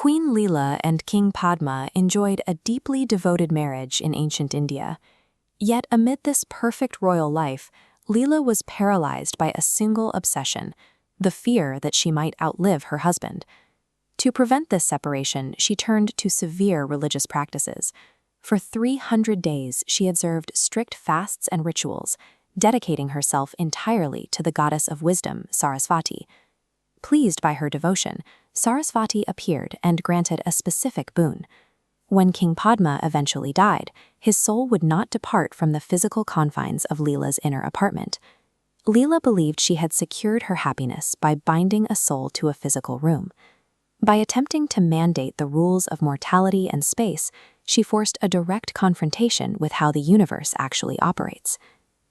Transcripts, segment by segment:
Queen Līlā and King Padma enjoyed a deeply devoted marriage in ancient India. Yet amid this perfect royal life, Līlā was paralyzed by a single obsession, the fear that she might outlive her husband. To prevent this separation, she turned to severe religious practices. For 300 days, she observed strict fasts and rituals, dedicating herself entirely to the goddess of wisdom, Sarasvatī. Pleased by her devotion, Sarasvatī appeared and granted a specific boon. When King Padma eventually died, his soul would not depart from the physical confines of Līlā's inner apartment. Līlā believed she had secured her happiness by binding a soul to a physical room. By attempting to mandate the rules of mortality and space, she forced a direct confrontation with how the universe actually operates.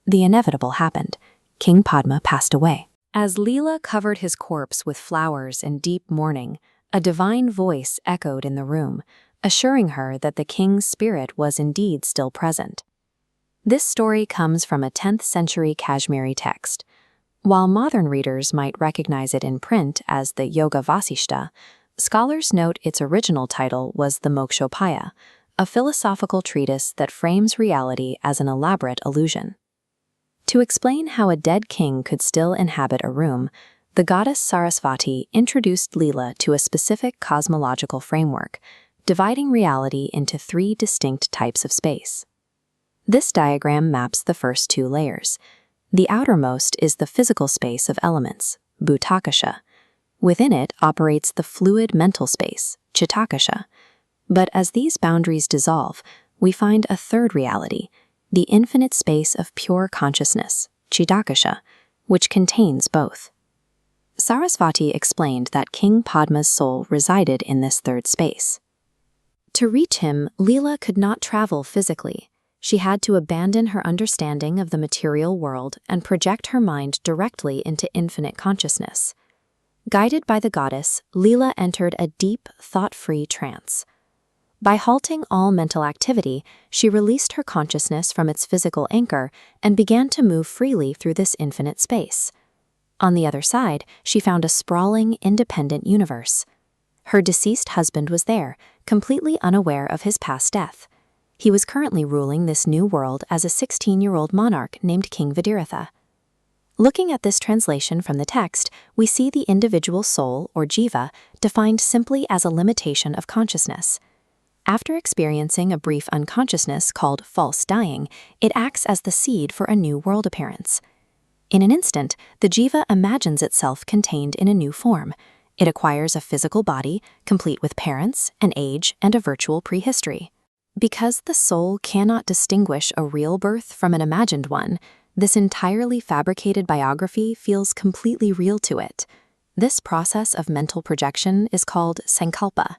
The inevitable happened. King Padma passed away. As Līlā covered his corpse with flowers in deep mourning, a divine voice echoed in the room, assuring her that the king's spirit was indeed still present. This story comes from a 10th century Kashmiri text. While modern readers might recognize it in print as the Yoga Vāsiṣṭha, scholars note its original title was the Mokṣopāya, a philosophical treatise that frames reality as an elaborate illusion. To explain how a dead king could still inhabit a room, the goddess Sarasvatī introduced Līlā to a specific cosmological framework, dividing reality into 3 distinct types of space. This diagram maps the first 2 layers. The outermost is the physical space of elements, Cittākāśa. Within it operates the fluid mental space, Cittākāśa. But as these boundaries dissolve, we find a third reality, the infinite space of pure consciousness, Cidākāśa, which contains both. Sarasvatī explained that King Padma's soul resided in this third space. To reach him, Līlā could not travel physically. She had to abandon her understanding of the material world and project her mind directly into infinite consciousness. Guided by the goddess, Līlā entered a deep, thought-free trance. By halting all mental activity, she released her consciousness from its physical anchor and began to move freely through this infinite space. On the other side, she found a sprawling, independent universe. Her deceased husband was there, completely unaware of his past death. He was currently ruling this new world as a 16-year-old monarch named King Vidiratha. Looking at this translation from the text, we see the individual soul, or jiva, defined simply as a limitation of consciousness. After experiencing a brief unconsciousness called false dying, it acts as the seed for a new world appearance. In an instant, the jiva imagines itself contained in a new form. It acquires a physical body, complete with parents, an age, and a virtual prehistory. Because the soul cannot distinguish a real birth from an imagined one, this entirely fabricated biography feels completely real to it. This process of mental projection is called sankalpa.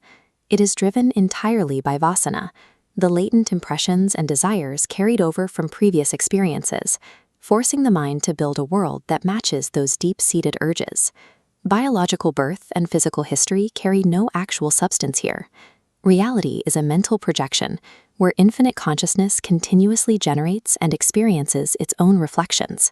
It is driven entirely by vasana, the latent impressions and desires carried over from previous experiences, forcing the mind to build a world that matches those deep-seated urges. Biological birth and physical history carry no actual substance here. Reality is a mental projection, where infinite consciousness continuously generates and experiences its own reflections.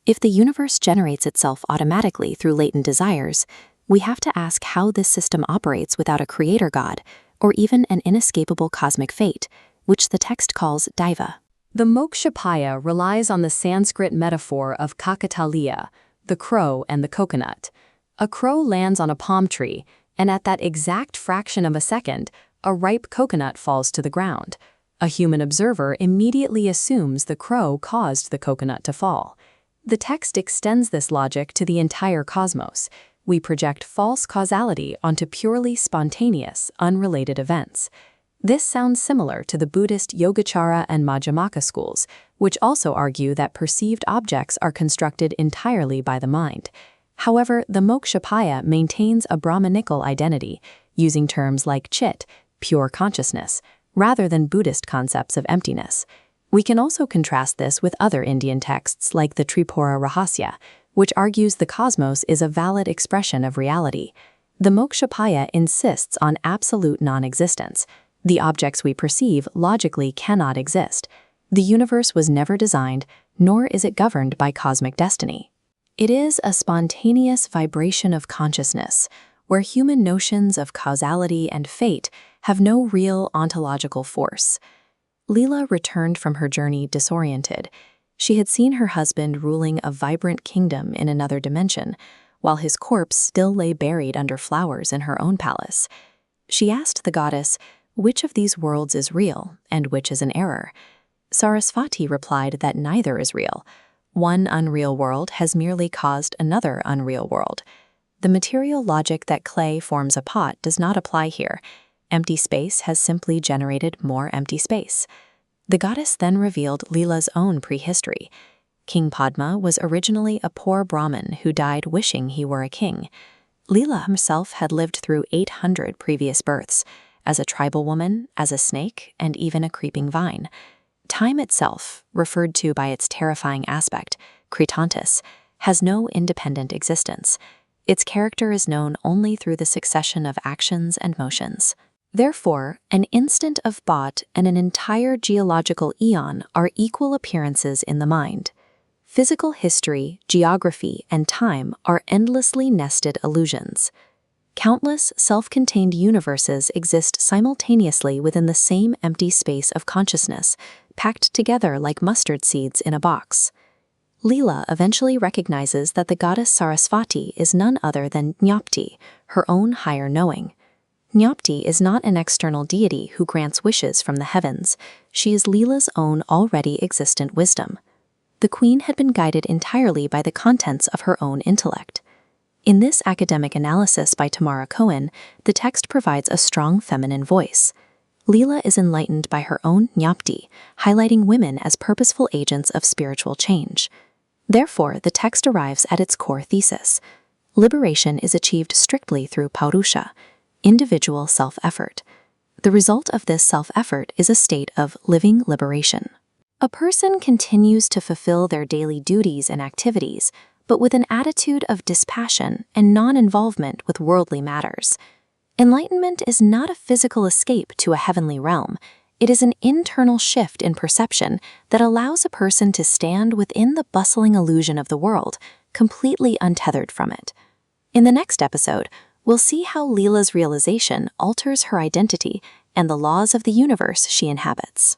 If the universe generates itself automatically through latent desires, we have to ask how this system operates without a creator god, or even an inescapable cosmic fate, which the text calls daiva. The Mokṣopāya relies on the Sanskrit metaphor of Kakataliya, the crow and the coconut. A crow lands on a palm tree, and at that exact fraction of a second, a ripe coconut falls to the ground. A human observer immediately assumes the crow caused the coconut to fall. The text extends this logic to the entire cosmos. We project false causality onto purely spontaneous, unrelated events. This sounds similar to the Buddhist Yogacara and Madhyamaka schools, which also argue that perceived objects are constructed entirely by the mind. However, the Mokṣopāya maintains a Brahmanical identity, using terms like chit, pure consciousness, rather than Buddhist concepts of emptiness. We can also contrast this with other Indian texts like the Tripura Rahasya, which argues the cosmos is a valid expression of reality. The Mokṣopāya insists on absolute non-existence. The objects we perceive logically cannot exist. The universe was never designed, nor is it governed by cosmic destiny. It is a spontaneous vibration of consciousness, where human notions of causality and fate have no real ontological force. Līlā returned from her journey disoriented. She had seen her husband ruling a vibrant kingdom in another dimension, while his corpse still lay buried under flowers in her own palace. She asked the goddess, which of these worlds is real and which is an error? Sarasvatī replied that neither is real. One unreal world has merely caused another unreal world. The material logic that clay forms a pot does not apply here. Empty space has simply generated more empty space. The goddess then revealed Līlā's own prehistory. King Padma was originally a poor Brahmin who died wishing he were a king. Līlā himself had lived through 800 previous births, as a tribal woman, as a snake, and even a creeping vine. Time itself, referred to by its terrifying aspect, Kritantis, has no independent existence. Its character is known only through the succession of actions and motions. Therefore, an instant of thought and an entire geological eon are equal appearances in the mind. Physical history, geography, and time are endlessly nested illusions. Countless self-contained universes exist simultaneously within the same empty space of consciousness, packed together like mustard seeds in a box. Līlā eventually recognizes that the goddess Sarasvatī is none other than Jñāptī, her own higher knowing. Jñāptī is not an external deity who grants wishes from the heavens. She is Līlā's own already existent wisdom. The queen had been guided entirely by the contents of her own intellect. In this academic analysis by Tamara Cohen, the text provides a strong feminine voice. Līlā is enlightened by her own Jñāptī, highlighting women as purposeful agents of spiritual change. Therefore, the text arrives at its core thesis. Liberation is achieved strictly through paurusha, individual self-effort. The result of this self-effort is a state of living liberation. A person continues to fulfill their daily duties and activities, but with an attitude of dispassion and non-involvement with worldly matters. Enlightenment is not a physical escape to a heavenly realm. It is an internal shift in perception that allows a person to stand within the bustling illusion of the world, completely untethered from it. In the next episode, we'll see how Līlā's realization alters her identity and the laws of the universe she inhabits.